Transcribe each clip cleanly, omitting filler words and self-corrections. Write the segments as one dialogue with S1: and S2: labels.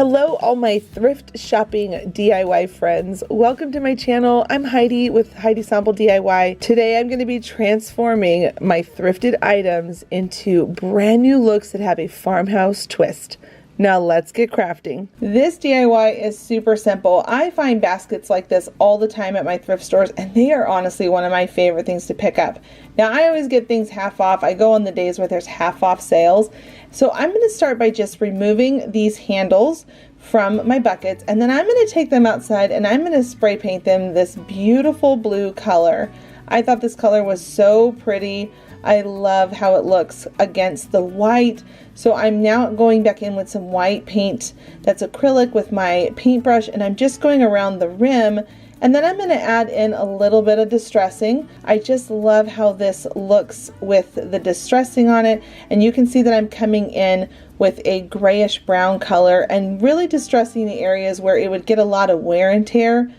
S1: Hello all my thrift shopping DIY friends. Welcome to my channel. I'm Heidi with Heidi Sonboul DIY. Today I'm going to be transforming my thrifted items into brand new looks that have a farmhouse twist. Now let's get crafting. This DIY is super simple. I find baskets like this all the time at my thrift stores, and they are honestly one of my favorite things to pick up. Now I always get things half off. I go on the days where there's half off sales. So I'm going to start by just removing these handles from my buckets, and then I'm going to take them outside and I'm going to spray paint them this beautiful blue color. I thought this color was so pretty. I love how it looks against the white. So I'm now going back in with some white paint that's acrylic with my paintbrush, and I'm just going around the rim, and then I'm going to add in a little bit of distressing. I just love how this looks with the distressing on it, and you can see that I'm coming in with a grayish brown color and really distressing the areas where it would get a lot of wear and tear.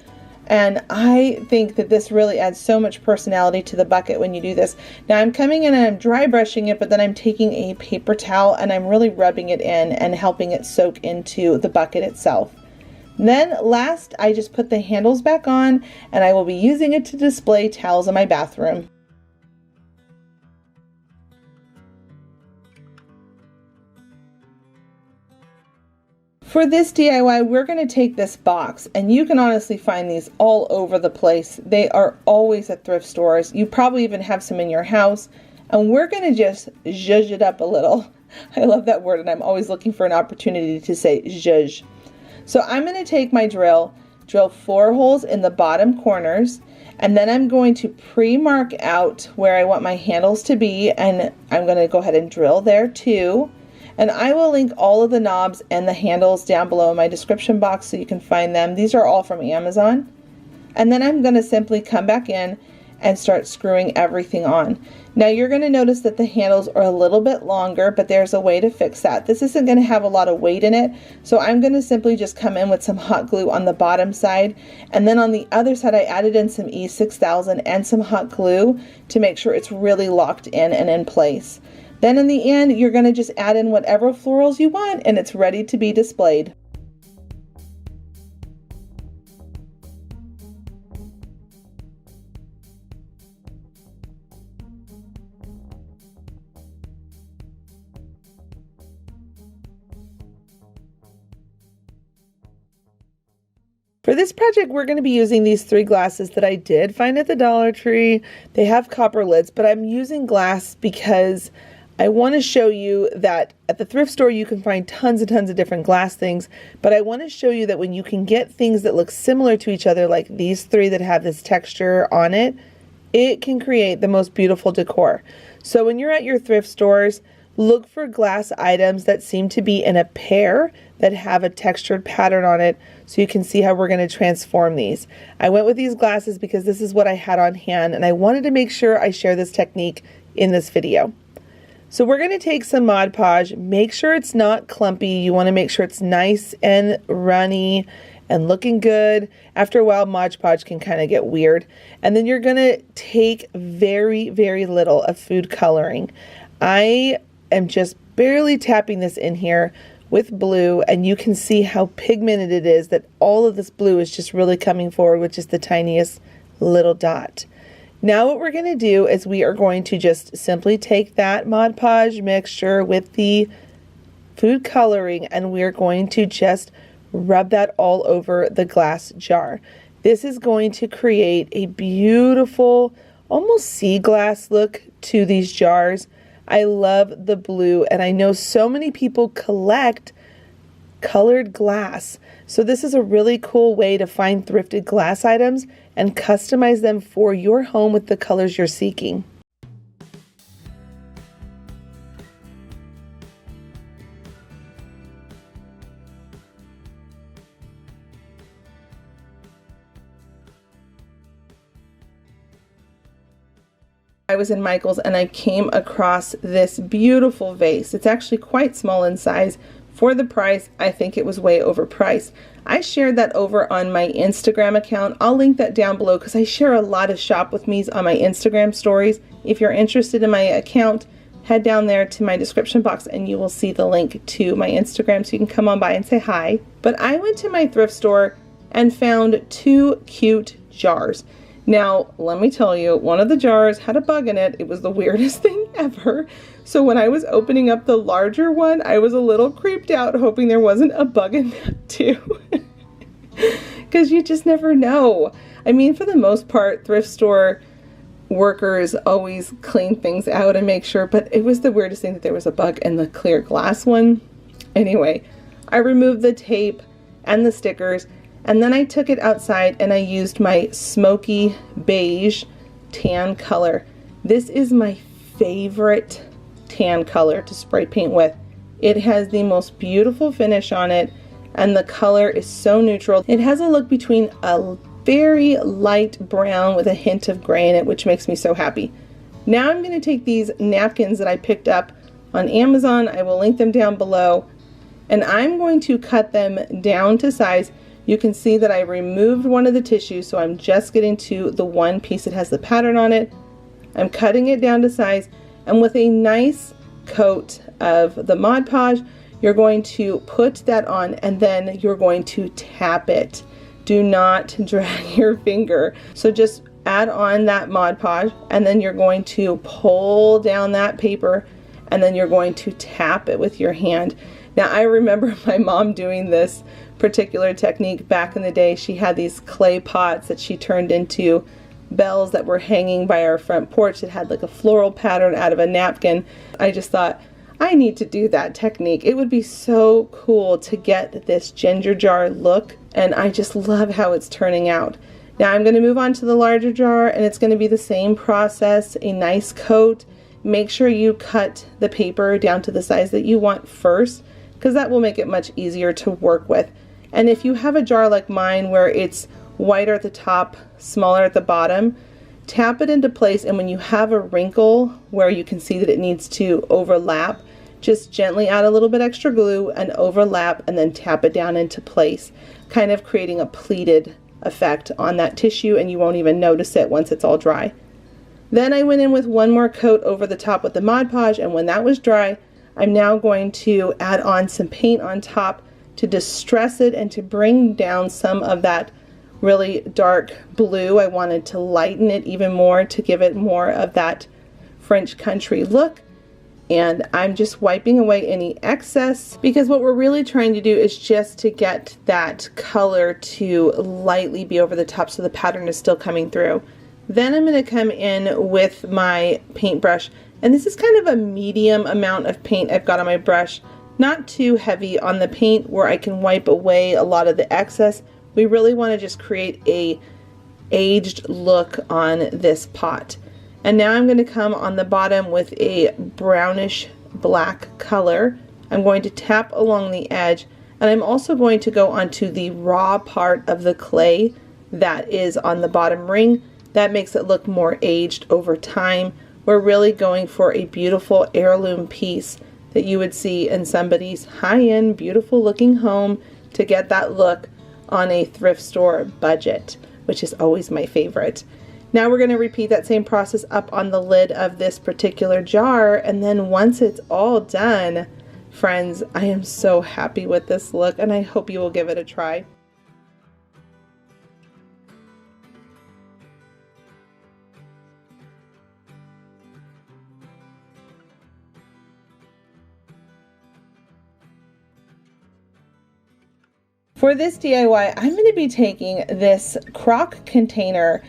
S1: And I think that this really adds so much personality to the bucket when you do this. Now I'm coming in and I'm dry brushing it, but then I'm taking a paper towel and I'm really rubbing it in and helping it soak into the bucket itself. Then last, I just put the handles back on, and I will be using it to display towels in my bathroom. For this DIY, we're going to take this box, and you can honestly find these all over the place. They are always at thrift stores. You probably even have some in your house, and we're going to just zhuzh it up a little. I love that word, and I'm always looking for an opportunity to say zhuzh. So I'm going to take my drill 4 holes in the bottom corners, and then I'm going to pre-mark out where I want my handles to be, and I'm going to go ahead and drill there too. And I will link all of the knobs and the handles down below in my description box so you can find them. These are all from Amazon. And then I'm going to simply come back in and start screwing everything on. Now you're going to notice that the handles are a little bit longer, but there's a way to fix that. This isn't going to have a lot of weight in it, so I'm going to simply just come in with some hot glue on the bottom side, and then on the other side I added in some E6000 and some hot glue to make sure it's really locked in and in place. Then in the end, you're going to just add in whatever florals you want, and it's ready to be displayed. For this project, we're going to be using these 3 glasses that I did find at the Dollar Tree. They have copper lids, but I'm using glass because I want to show you that at the thrift store you can find tons and tons of different glass things, but I want to show you that when you can get things that look similar to each other, like these 3 that have this texture on it, it can create the most beautiful decor. So when you're at your thrift stores, look for glass items that seem to be in a pair that have a textured pattern on it so you can see how we're going to transform these. I went with these glasses because this is what I had on hand, and I wanted to make sure I share this technique in this video. So we're going to take some Mod Podge. Make sure it's not clumpy. You want to make sure it's nice and runny and looking good. After a while, Mod Podge can kind of get weird. And then you're going to take very, very little of food coloring. I am just barely tapping this in here with blue, and you can see how pigmented it is, that all of this blue is just really coming forward with just the tiniest little dot. Now what we're going to do is we are going to just simply take that Mod Podge mixture with the food coloring, and we're going to just rub that all over the glass jar. This is going to create a beautiful, almost sea glass look to these jars. I love the blue, and I know so many people collect colored glass. So this is a really cool way to find thrifted glass items and customize them for your home with the colors you're seeking. I was in Michael's and I came across this beautiful vase. It's actually quite small in size. For the price, I think it was way overpriced. I shared that over on my Instagram account. I'll link that down below because I share a lot of shop with me's on my Instagram stories. If you're interested in my account, head down there to my description box and you will see the link to my Instagram so you can come on by and say hi. But I went to my thrift store and found 2 cute jars. Now, let me tell you, one of the jars had a bug in it. It was the weirdest thing ever. So when I was opening up the larger one, I was a little creeped out, hoping there wasn't a bug in that too. Because you just never know. I mean, for the most part, thrift store workers always clean things out and make sure, but it was the weirdest thing that there was a bug in the clear glass one. Anyway, I removed the tape and the stickers, and then I took it outside and I used my smoky beige tan color. This is my favorite tan color to spray paint with. It has the most beautiful finish on it, and the color is so neutral. It has a look between a very light brown with a hint of gray in it, which makes me so happy. Now I'm going to take these napkins that I picked up on Amazon. I will link them down below, and I'm going to cut them down to size. You can see that I removed one of the tissues, so I'm just getting to the one piece that has the pattern on it. I'm cutting it down to size, and with a nice coat of the Mod Podge, you're going to put that on, and then you're going to tap it. Do not drag your finger. So just add on that Mod Podge, and then you're going to pull down that paper, and then you're going to tap it with your hand. Now, I remember my mom doing this particular technique back in the day. She had these clay pots that she turned into bells that were hanging by our front porch. It had like a floral pattern out of a napkin. I just thought, I need to do that technique. It would be so cool to get this ginger jar look, and I just love how it's turning out. Now I'm going to move on to the larger jar, and it's going to be the same process, a nice coat. Make sure you cut the paper down to the size that you want first, because that will make it much easier to work with. And if you have a jar like mine where it's wider at the top, smaller at the bottom, tap it into place, and when you have a wrinkle where you can see that it needs to overlap, just gently add a little bit extra glue and overlap, and then tap it down into place, kind of creating a pleated effect on that tissue, and you won't even notice it once it's all dry. Then I went in with one more coat over the top with the Mod Podge, and when that was dry, I'm now going to add on some paint on top to distress it and to bring down some of that really dark blue. I wanted to lighten it even more to give it more of that French country look. And I'm just wiping away any excess, because what we're really trying to do is just to get that color to lightly be over the top so the pattern is still coming through. Then I'm going to come in with my paintbrush, and this is kind of a medium amount of paint I've got on my brush, not too heavy on the paint where I can wipe away a lot of the excess. We really want to just create a aged look on this pot. And now I'm going to come on the bottom with a brownish black color. I'm going to tap along the edge, and I'm also going to go onto the raw part of the clay that is on the bottom ring. That makes it look more aged over time. We're really going for a beautiful heirloom piece that you would see in somebody's high-end, beautiful looking home to get that look on a thrift store budget, which is always my favorite. Now we're going to repeat that same process up on the lid of this particular jar, and then once it's all done, friends, I am so happy with this look, and I hope you will give it a try. For this DIY, I'm going to be taking this croc container,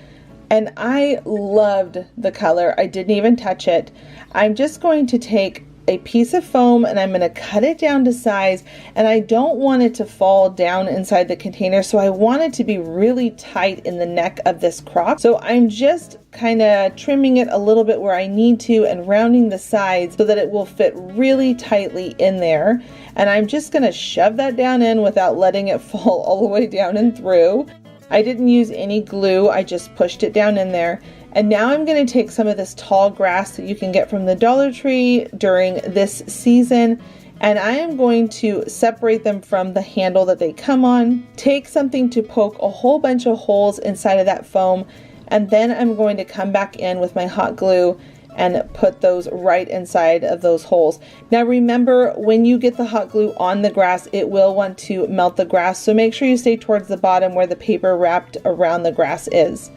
S1: and I loved the color. I didn't even touch it. I'm just going to take a piece of foam and I'm going to cut it down to size, and I don't want it to fall down inside the container, so I want it to be really tight in the neck of this croc. So I'm just kind of trimming it a little bit where I need to and rounding the sides so that it will fit really tightly in there. And I'm just going to shove that down in without letting it fall all the way down and through. I didn't use any glue, I just pushed it down in there. And now I'm going to take some of this tall grass that you can get from the Dollar Tree during this season, and I am going to separate them from the handle that they come on, take something to poke a whole bunch of holes inside of that foam, and then I'm going to come back in with my hot glue and put those right inside of those holes. Now remember, when you get the hot glue on the grass, it will want to melt the grass, so make sure you stay towards the bottom where the paper wrapped around the grass is.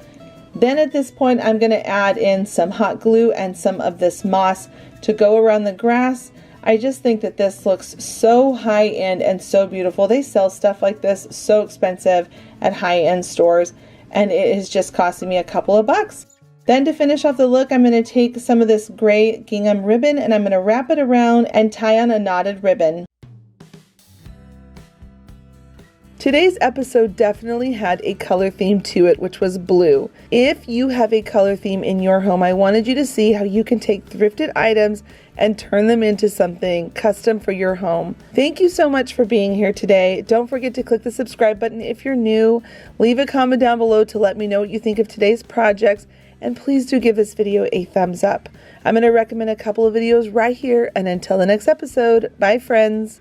S1: Then at this point, I'm going to add in some hot glue and some of this moss to go around the grass. I just think that this looks so high-end and so beautiful. They sell stuff like this so expensive at high-end stores, and it is just costing me a couple of bucks. Then to finish off the look, I'm going to take some of this gray gingham ribbon and I'm going to wrap it around and tie on a knotted ribbon. Today's episode definitely had a color theme to it, which was blue. If you have a color theme in your home, I wanted you to see how you can take thrifted items and turn them into something custom for your home. Thank you so much for being here today. Don't forget to click the subscribe button if you're new. Leave a comment down below to let me know what you think of today's projects, and please do give this video a thumbs up. I'm going to recommend a couple of videos right here, and until the next episode, bye friends.